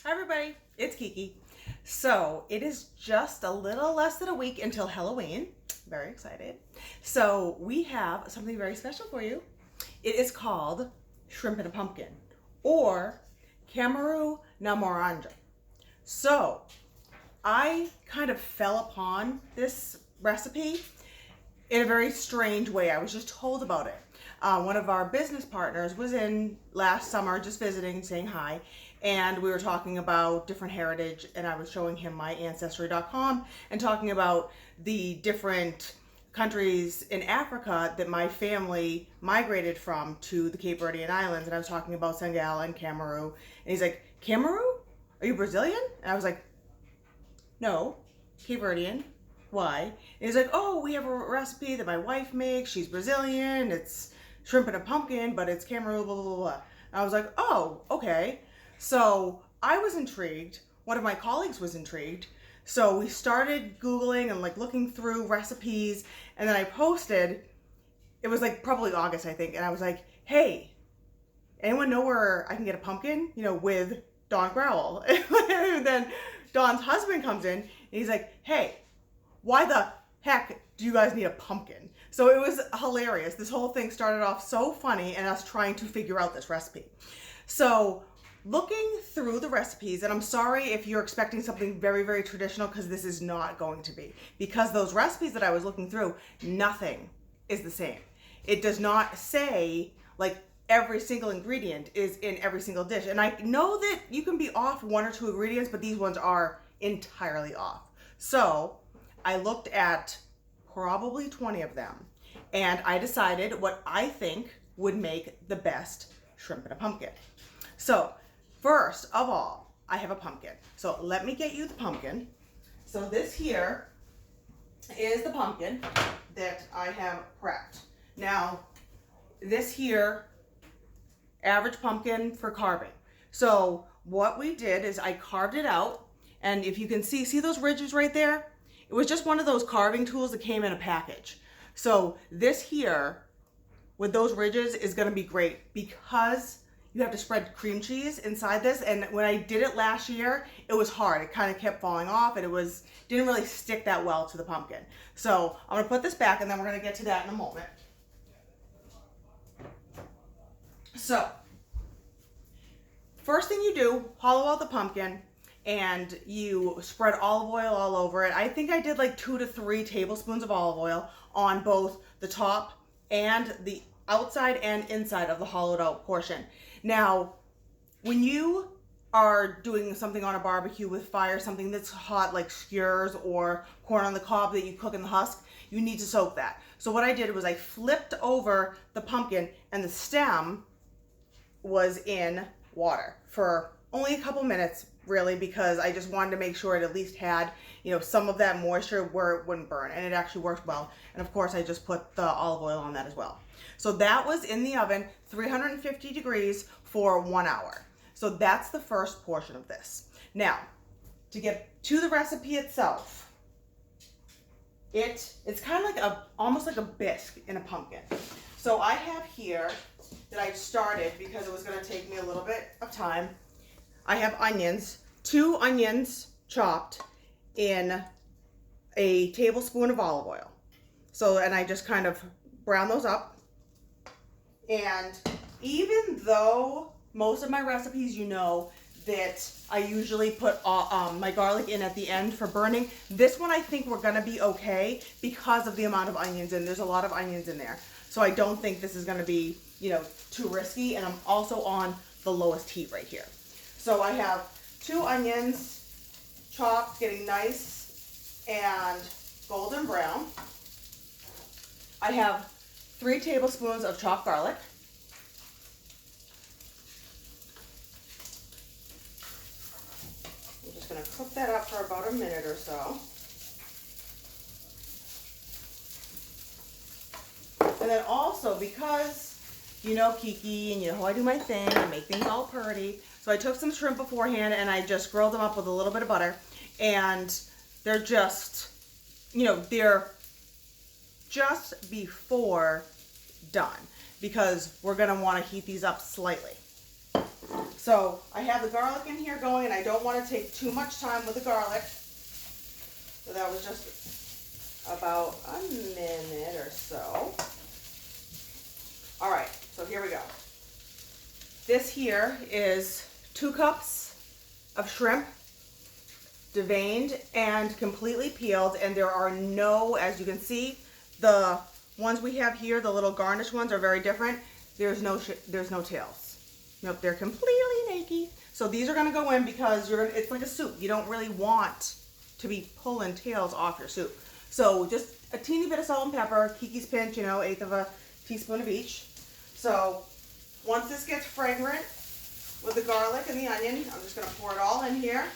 Hi everybody, it's Kiki. So it is just a little less than a week until Halloween. Very excited. So we have something very special for you. It is called shrimp and a pumpkin, or Camargo na Moranga. So I kind of fell upon this recipe in a very strange way. I was just told about it. One of our business partners was in last summer just visiting, saying hi, and we were talking about different heritage, and I was showing him my ancestry.com and talking about the different countries in Africa that my family migrated from to the Cape Verdean Islands, and I was talking about Senegal and Camargo, and he's like, Camargo? Are you Brazilian? And I was like, no, Cape Verdean. Why? And he's like, oh, we have a recipe that my wife makes. She's Brazilian. It's shrimp and a pumpkin, but it's Camargo, blah, blah, blah, blah. And I was like, oh, okay. So I was intrigued. One of my colleagues was intrigued. So we started Googling and like looking through recipes. And then I posted, it was like probably August, I think. And I was like, hey, anyone know where I can get a pumpkin? You know, with Don Growl. And then Don's husband comes in and he's like, hey, why the heck do you guys need a pumpkin? So it was hilarious. This whole thing started off so funny and us trying to figure out this recipe. So looking through the recipes, and I'm sorry if you're expecting something very, very traditional, because this is not going to be. Because those recipes that I was looking through, nothing is the same. It does not say like every single ingredient is in every single dish. And I know that you can be off one or two ingredients, but these ones are entirely off. So I looked at probably 20 of them, and I decided what I think would make the best shrimp and a pumpkin. So first of all, I have a pumpkin. So let me get you the pumpkin. So this here is the pumpkin that I have prepped. Now, this here, average pumpkin for carving. So what we did is I carved it out, and if you can see those ridges right there? It was just one of those carving tools that came in a package. So this here, with those ridges, is gonna be great because you have to spread cream cheese inside this. And when I did it last year, it was hard. It kind of kept falling off, and it didn't really stick that well to the pumpkin. So I'm gonna put this back, and then we're gonna get to that in a moment. So first thing you do, hollow out the pumpkin, and you spread olive oil all over it. I think I did like 2 to 3 tablespoons of olive oil on both the top and the outside and inside of the hollowed out portion. Now, when you are doing something on a barbecue with fire, something that's hot like skewers or corn on the cob that you cook in the husk, you need to soak that. So what I did was I flipped over the pumpkin, and the stem was in water for only a couple minutes, really, because I just wanted to make sure it at least had, some of that moisture where it wouldn't burn, and it actually worked well. And of course I just put the olive oil on that as well. So that was in the oven, 350 degrees for 1 hour. So that's the first portion of this. Now, to get to the recipe itself, it's kind of like almost like a bisque in a pumpkin. So I have here that I started because it was going to take me a little bit of time. I have onions, 2 onions chopped in a tablespoon of olive oil. So, and I just kind of brown those up. And even though most of my recipes, that I usually put my garlic in at the end for burning, this one I think we're gonna be okay because of the amount of onions, and there's a lot of onions in there. So I don't think this is gonna be, too risky, and I'm also on the lowest heat right here. So I have 2 onions chopped, getting nice and golden brown. I have 3 tablespoons of chopped garlic. I'm just going to cook that up for about a minute or so. And then also, because Kiki, and you know how I do my thing, I make things all pretty. So I took some shrimp beforehand, and I just grilled them up with a little bit of butter, and they're just, they're just before done, because we're gonna wanna heat these up slightly. So I have the garlic in here going, and I don't want to take too much time with the garlic. So that was just about a minute or so. All right, so here we go. This here is 2 cups of shrimp, deveined and completely peeled, and there are no, as you can see, the ones we have here, the little garnish ones, are very different. There's no tails. Nope, they're completely naked. So these are gonna go in because it's like a soup. You don't really want to be pulling tails off your soup. So just a teeny bit of salt and pepper, Kiki's pinch, 1/8 of a teaspoon of each. So once this gets fragrant with the garlic and the onion, I'm just gonna pour it all in here.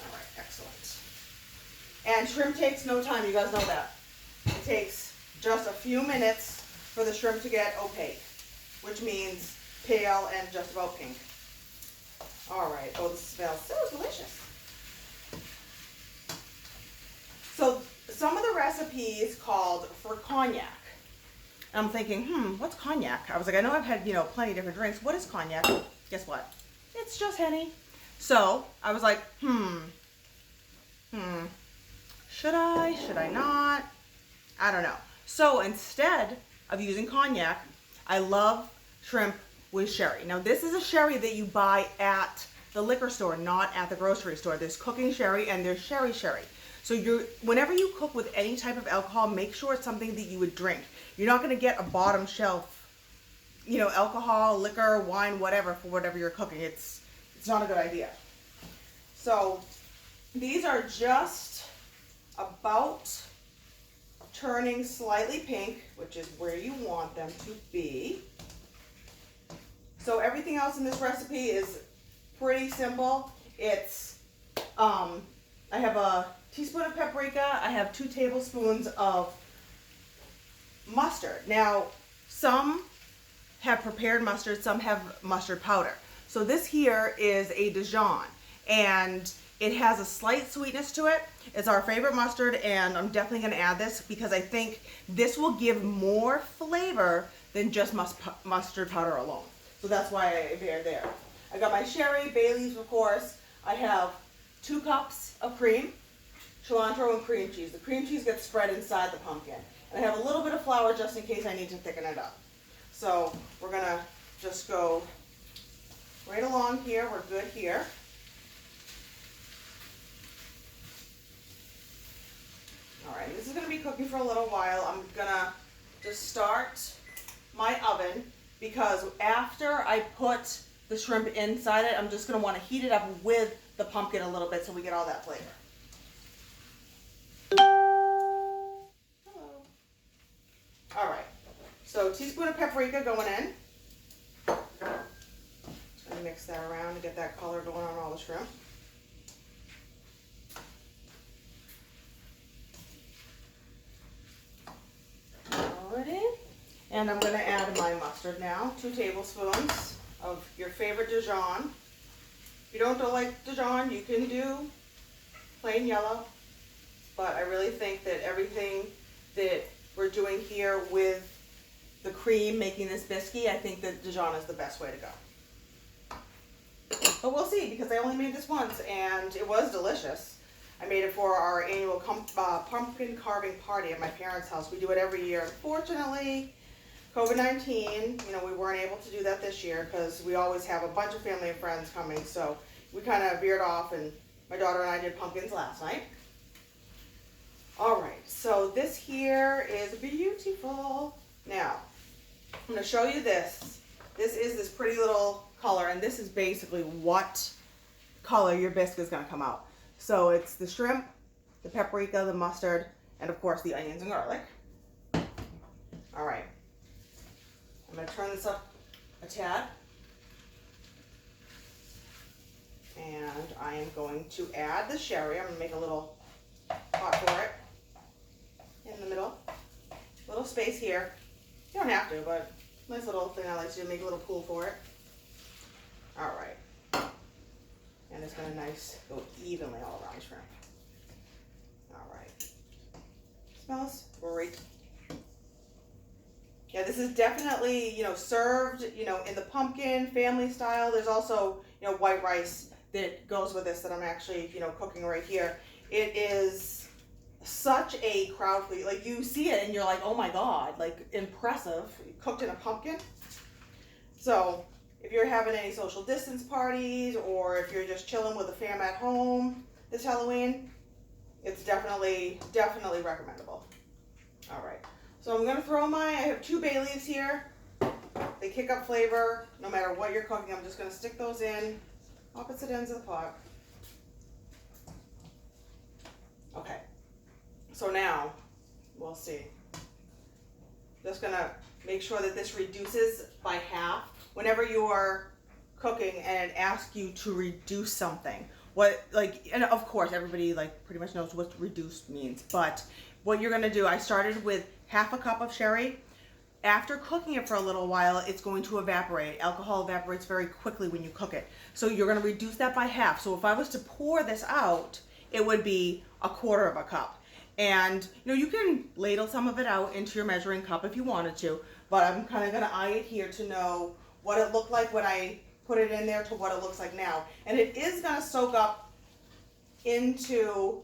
All right, excellent. And shrimp takes no time, you guys know that. It takes just a few minutes for the shrimp to get opaque, which means pale and just about pink. All right, oh, this smells so delicious. So some of the recipes called for cognac. I'm thinking, what's cognac? I was like, I know I've had, plenty of different drinks. What is cognac? Guess what? It's just Henny. So I was like, should I not? I don't know. So instead of using cognac, I love shrimp with sherry. Now this is a sherry that you buy at the liquor store, not at the grocery store. There's cooking sherry and there's sherry. So whenever you cook with any type of alcohol, make sure it's something that you would drink. You're not going to get a bottom shelf, alcohol, liquor, wine, whatever, for whatever you're cooking. It's not a good idea. So these are just about turning slightly pink, which is where you want them to be. So everything else in this recipe is pretty simple. It's, I have a teaspoon of paprika. I have 2 tablespoons of mustard. Now, some have prepared mustard, some have mustard powder. So this here is a Dijon, and it has a slight sweetness to it. It's our favorite mustard, and I'm definitely going to add this because I think this will give more flavor than just mustard powder alone. So that's why I paired there. I got my sherry, bay leaves, of course. I have 2 cups of cream, cilantro, and cream cheese. The cream cheese gets spread inside the pumpkin. And I have a little bit of flour just in case I need to thicken it up. So we're going to just go right along here. We're good here. All right, this is going to be cooking for a little while. I'm going to just start my oven because after I put the shrimp inside it, I'm just going to want to heat it up with the pumpkin a little bit so we get all that flavor. Hello. All right, so teaspoon of paprika going in. Just going to mix that around to get that color going on all the shrimp. Alrighty. And I'm going to add my mustard now, 2 tablespoons of your favorite Dijon. If you don't like Dijon, you can do plain yellow. But I really think that everything that we're doing here with the cream, making this bisque, I think that Dijon is the best way to go. But we'll see, because I only made this once, and it was delicious. I made it for our annual pumpkin carving party at my parents' house. We do it every year. Unfortunately, COVID-19, we weren't able to do that this year because we always have a bunch of family and friends coming. So we kind of veered off, and my daughter and I did pumpkins last night. All right, so this here is beautiful. Now, I'm going to show you this. This is this pretty little color, and this is basically what color your bisque is going to come out. So it's the shrimp, the paprika, the mustard, and of course the onions and garlic. All right. I'm going to turn this up a tad. And I am going to add the sherry. I'm going to make a little pot for it in the middle. Little space here. You don't have to, but nice little thing I like to do, make a little pool for it. All right. And it's going to go evenly all around the shrimp. All right. Smells great. Yeah, this is definitely, served, in the pumpkin family style. There's also, white rice that goes with this that I'm actually, cooking right here. It is such a crowd pleaser. Like, you see it and you're like, oh my God, like, impressive. Cooked in a pumpkin. So if you're having any social distance parties, or if you're just chilling with a fam at home this Halloween, it's definitely recommendable. All right. So I'm gonna throw I have 2 bay leaves here. They kick up flavor no matter what you're cooking. I'm just gonna stick those in opposite ends of the pot. Okay. So now, we'll see. Just gonna make sure that this reduces by half. Whenever you're cooking and it asks you to reduce something, and of course everybody pretty much knows what reduced means, but what you're gonna do, I started with half a cup of sherry. After cooking it for a little while, it's going to evaporate. Alcohol evaporates very quickly when you cook it. So you're gonna reduce that by half. So if I was to pour this out, it would be a quarter of a cup. And you can ladle some of it out into your measuring cup if you wanted to, but I'm kind of gonna eye it here to know what it looked like when I put it in there to what it looks like now. And it is gonna soak up into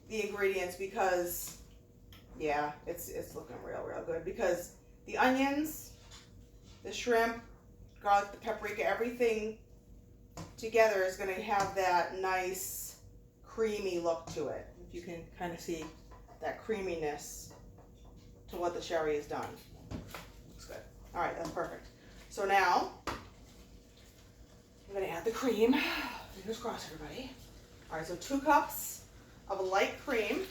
the ingredients because, yeah, it's looking real good, because the onions, the shrimp, garlic, the paprika, everything together is gonna have that nice creamy look to it. If you can kind of see that creaminess to what the sherry has done. Looks good. All right, that's perfect. So now I'm gonna add the cream. Fingers crossed, everybody. All right, so 2 cups of light cream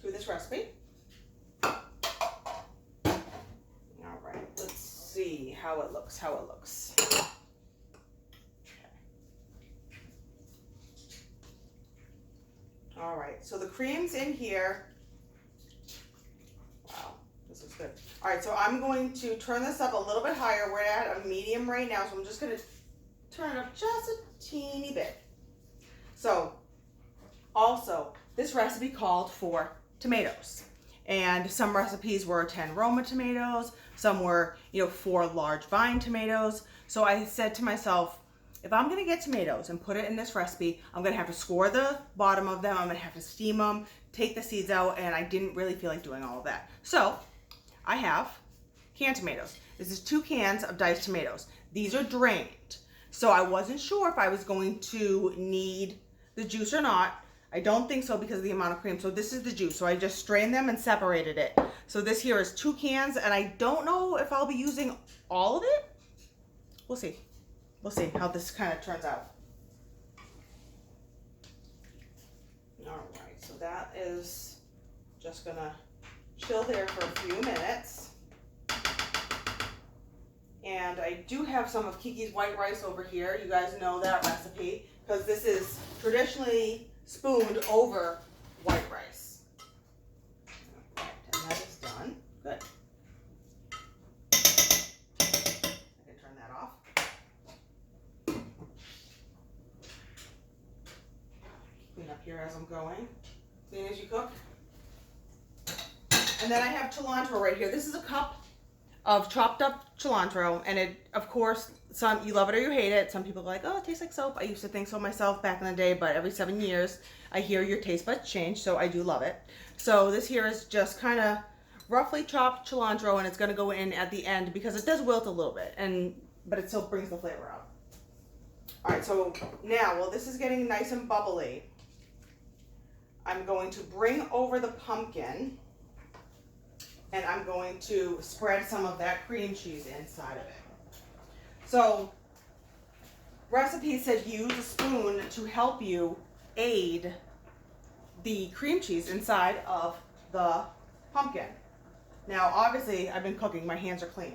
to this recipe. All right, let's see how it looks. Okay. All right, so the cream's in here. Wow, this is good. All right, so I'm going to turn this up a little bit higher. We're at a medium right now, so I'm just gonna turn it up just a teeny bit. So, also, this recipe called for tomatoes. And some recipes were 10 Roma tomatoes, some were, 4 large vine tomatoes. So I said to myself, if I'm gonna get tomatoes and put it in this recipe, I'm gonna have to score the bottom of them, I'm gonna have to steam them, take the seeds out, and I didn't really feel like doing all of that. So I have canned tomatoes. This is 2 cans of diced tomatoes. These are drained. So I wasn't sure if I was going to need the juice or not. I don't think so because of the amount of cream. So this is the juice. So I just strained them and separated it. So this here is 2 cans, and I don't know if I'll be using all of it. We'll see. We'll see how this kind of turns out. All right, so that is just gonna chill there for a few minutes. And I do have some of Kiki's white rice over here. You guys know that recipe because this is traditionally spooned over white rice. All right, and that is done. Good. I can turn that off. Clean up here as I'm going. Clean as you cook. And then I have cilantro right here. This is a cup of chopped up cilantro, and it, of course, some you love it or you hate it. Some people are like, oh, it tastes like soap. I used to think so myself back in the day, but every 7 years I hear your taste buds change, so I do love it. So this here is just kind of roughly chopped cilantro, and it's going to go in at the end because it does wilt a little bit, but it still brings the flavor out. All right, so now, while this is getting nice and bubbly, I'm going to bring over the pumpkin, and I'm going to spread some of that cream cheese inside of it. So, recipe said use a spoon to help you aid the cream cheese inside of the pumpkin. Now, obviously, I've been cooking, my hands are clean.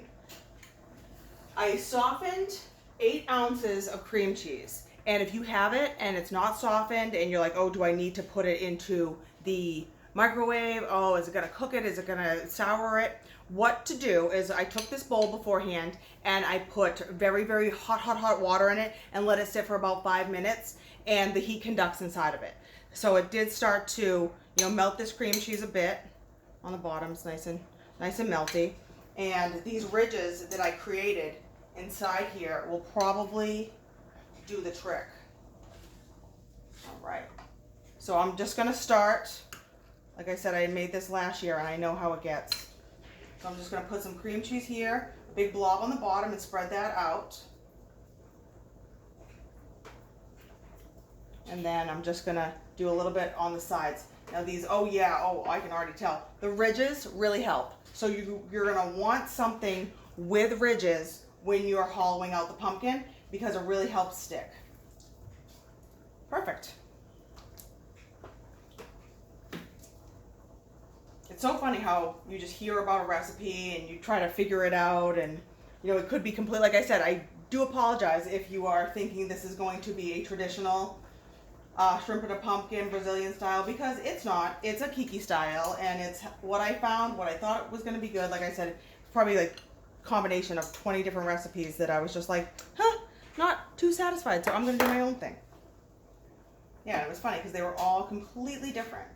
I softened 8 ounces of cream cheese. And if you have it and it's not softened and you're like, oh, do I need to put it into the microwave? Oh, is it gonna cook it? Is it gonna sour it? What to do is I took this bowl beforehand and I put very, very hot water in it and let it sit for about 5 minutes, and the heat conducts inside of it. So it did start to, melt this cream cheese a bit on the bottom. It's nice and melty. And these ridges that I created inside here will probably do the trick. All right. So I'm just gonna start. Like I said, I made this last year and I know how it gets. So I'm just gonna put some cream cheese here, a big blob on the bottom, and spread that out. And then I'm just gonna do a little bit on the sides. Now these, oh yeah, oh, I can already tell. The ridges really help. So you're gonna want something with ridges when you're hollowing out the pumpkin because it really helps stick. Perfect. It's so funny how you just hear about a recipe and you try to figure it out, and you know, it could be complete. Like I said, I do apologize if you are thinking this is going to be a traditional shrimp and a pumpkin Brazilian style, because it's not. It's a Kiki style, and it's what I found, what I thought was going to be good. Like I said, probably like a combination of 20 different recipes that I was just like, not too satisfied, so I'm going to do my own thing. Yeah, it was funny because they were all completely different.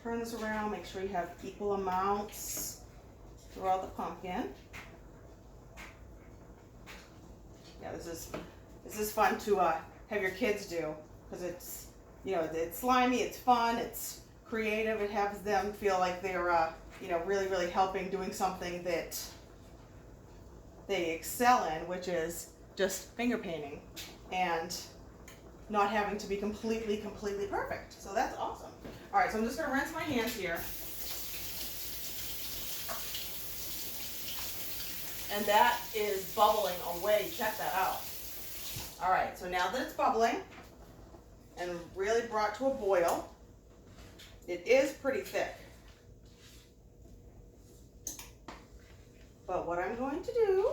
Turn this around, make sure you have equal amounts throughout the pumpkin. Yeah, this is fun to have your kids do, because it's, you know, it's slimy, it's fun, it's creative, it has them feel like they're you know, really, really helping, doing something that they excel in, which is just finger painting and not having to be completely perfect. So that's awesome. All right, so I'm just gonna rinse my hands here. And that is bubbling away, check that out. All right, so now that it's bubbling and really brought to a boil, it is pretty thick. But what I'm going to do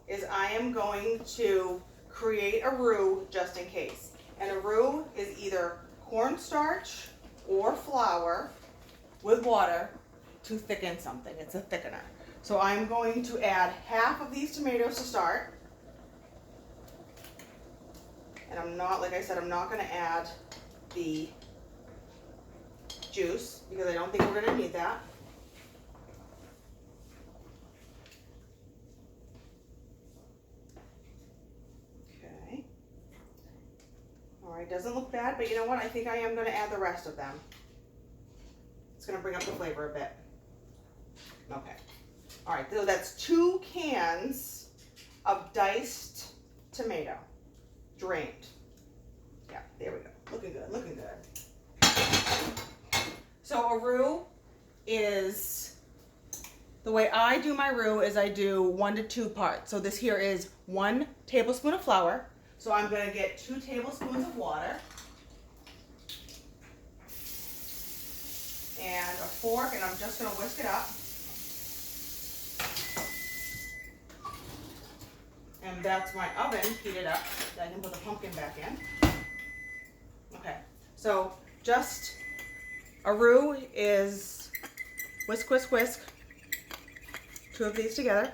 is I am going to create a roux just in case. And a roux is either cornstarch or flour with water to thicken something. It's a thickener. So I'm going to add half of these tomatoes to start. And I'm not, like I said, I'm not going to add the juice because I don't think we're going to need that. Okay. All right, doesn't look bad, but you know what? I think I am going to add the rest of them. It's going to bring up the flavor a bit. Okay. All right, so that's 2 cans of diced tomato, drained. Yeah, there we go. Looking good, looking good. So a roux is, the way I do my roux is I do 1 to 2 parts. So this here is 1 tablespoon of flour. So I'm going to get 2 tablespoons of water and a fork, and I'm just going to whisk it up. And that's my oven heated up. I can put the pumpkin back in. Okay, so just a roux is whisk, whisk, whisk. 2 of these together.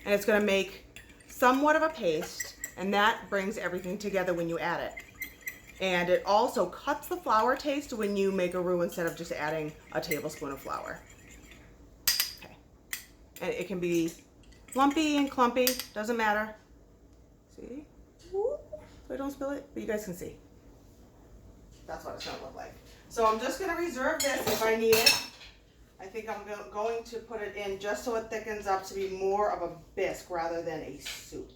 And it's going to make somewhat of a paste. And that brings everything together when you add it. And it also cuts the flour taste when you make a roux instead of just adding a tablespoon of flour. Okay. And it can be lumpy and clumpy, doesn't matter. See? Ooh, so I don't spill it, but you guys can see. That's what it's going to look like. So I'm just going to reserve this if I need it. I think I'm going to put it in just so it thickens up to be more of a bisque rather than a soup.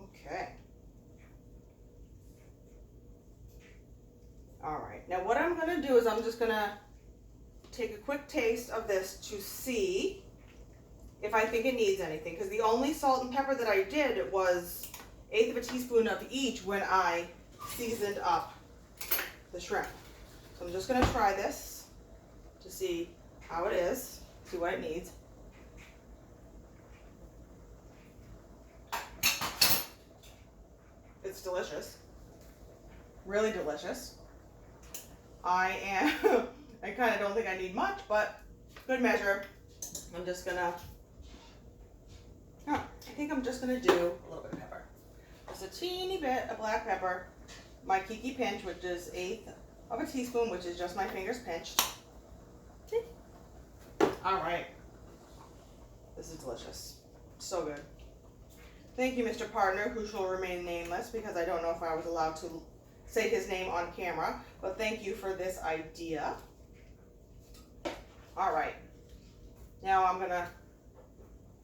Okay. All right. Now what I'm going to do is I'm just going to take a quick taste of this to see if I think it needs anything, because the only salt and pepper that I did was 1/8 of a teaspoon of each when I seasoned up the shrimp. So I'm just going to try this to see how it is, see what it needs. It's delicious, really delicious. I kind of don't think I need much, but good measure. I'm just gonna, I think I'm just gonna do a little bit of pepper. Just a teeny bit of black pepper. My Kiki pinch, which is 1/8 of a teaspoon, which is just my fingers pinched. All right. This is delicious. So good. Thank you, Mr. Partner, who shall remain nameless, because I don't know if I was allowed to say his name on camera, but thank you for this idea. All right. Now I'm gonna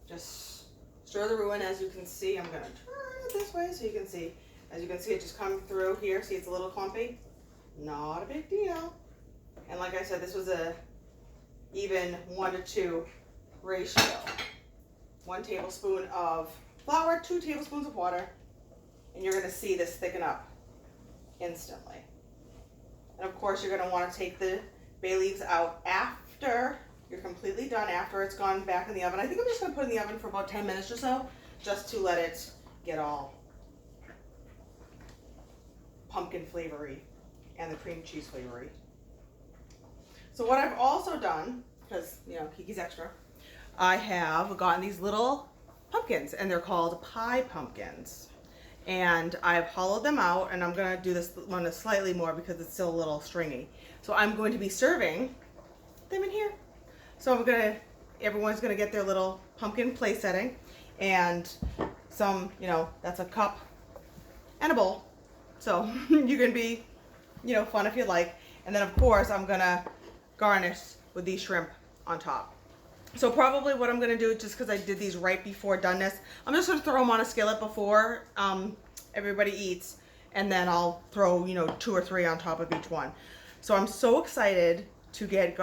just stir the roux in. As you can see, I'm gonna turn it this way so you can see. As you can see, it just comes through here. See, it's a little clumpy. Not a big deal. And like I said, this was a even 1 to 2 ratio. 1 tablespoon of flour, 2 tablespoons of water, and you're gonna see this thicken up instantly. And of course, you're gonna wanna take the bay leaves out after you're completely done, after it's gone back in the oven. I think I'm just gonna put it in the oven for about 10 minutes or so, just to let it get all pumpkin flavory and the cream cheese flavory. So what I've also done, because, you know, Kiki's extra, I have gotten these little pumpkins, and they're called pie pumpkins. And I've hollowed them out, and I'm gonna do this one slightly more because it's still a little stringy. So I'm going to be serving them in here. So everyone's gonna get their little pumpkin place setting, and some, you know, that's a cup and a bowl. So you can be, you know, fun if you like. And then of course I'm gonna garnish with these shrimp on top. So probably what I'm gonna do, just because I did these right before doneness, I'm just gonna throw them on a skillet before everybody eats, and then I'll throw, you know, 2 or 3 on top of each one. So I'm so excited to get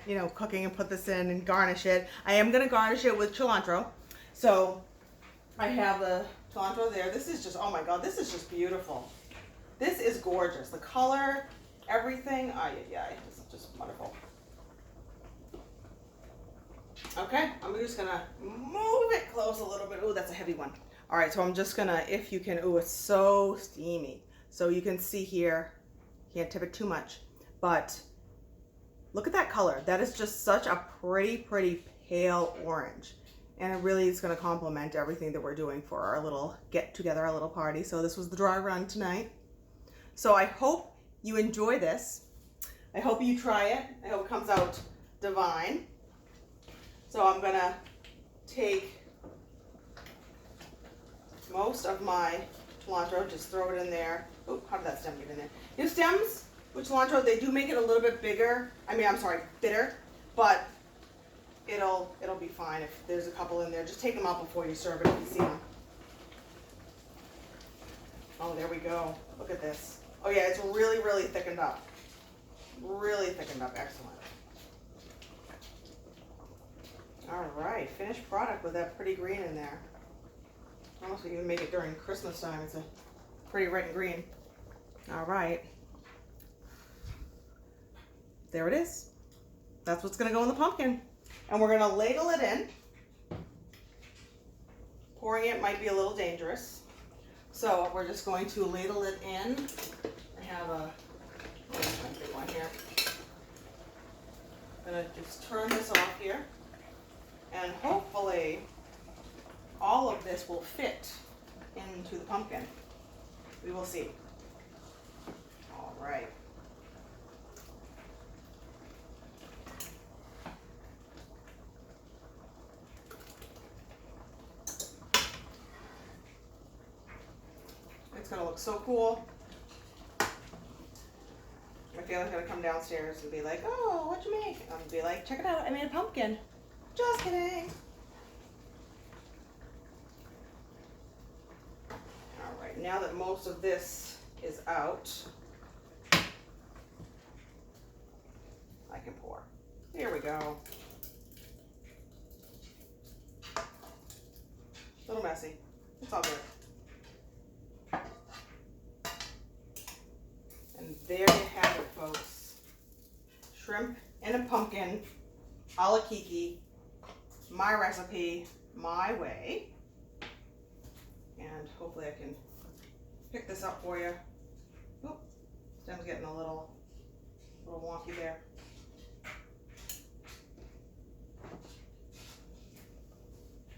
you know, cooking and put this in and garnish it. I am gonna garnish it with cilantro. So I have the cilantro there. This is just, oh my God, this is just beautiful. This is gorgeous. The color, everything, this is just wonderful. Okay, I'm just gonna move it close a little bit. Oh, that's a heavy one. All right, so I'm just gonna, if you can, oh, it's so steamy. So you can see here, can't tip it too much, but look at that color. That is just such a pretty, pretty pale orange. And it really is gonna complement everything that we're doing for our little get together, our little party. So this was the dry run tonight. So I hope you enjoy this. I hope you try it. I hope it comes out divine. So I'm gonna take most of my cilantro, just throw it in there. Oh, how did that stem get in there? Your stems with cilantro, they do make it a little bit bigger. Bitter, but it'll be fine if there's a couple in there. Just take them out before you serve it if you see them. Oh, there we go. Look at this. Oh yeah, it's really, really thickened up. Really thickened up, excellent. All right, finished product with that pretty green in there. Almost we can make it during Christmas time. It's a pretty red and green. All right. There it is. That's what's gonna go in the pumpkin. And we're gonna ladle it in. Pouring it might be a little dangerous. So we're just going to ladle it in. I have a big one here. I'm gonna just turn this off here. And hopefully all of this will fit into the pumpkin. We will see. All right. It's gonna look so cool. My family's gonna come downstairs and be like, oh, what'd you make? And I'm gonna be like, check it out, I made a pumpkin. Just kidding. All right, now that most of this is out, I can pour. Here we go. A little messy. It's all good. And there you have it, folks. Shrimp and a pumpkin, a la Kiki. My recipe, my way. And hopefully I can pick this up for you. Oop, stem's getting a little wonky there.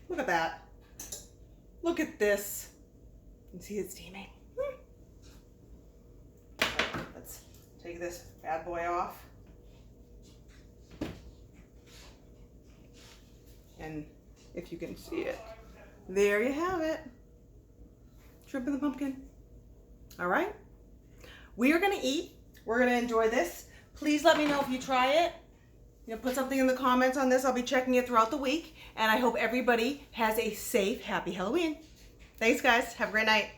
Look at that. Look at this. You can see it steaming. Let's Take this bad boy off. And if you can see it, there you have it. Shrimp in the pumpkin. All right. We are gonna eat. We're gonna enjoy this. Please let me know if you try it. You know, put something in the comments on this. I'll be checking it throughout the week. And I hope everybody has a safe, happy Halloween. Thanks, guys. Have a great night.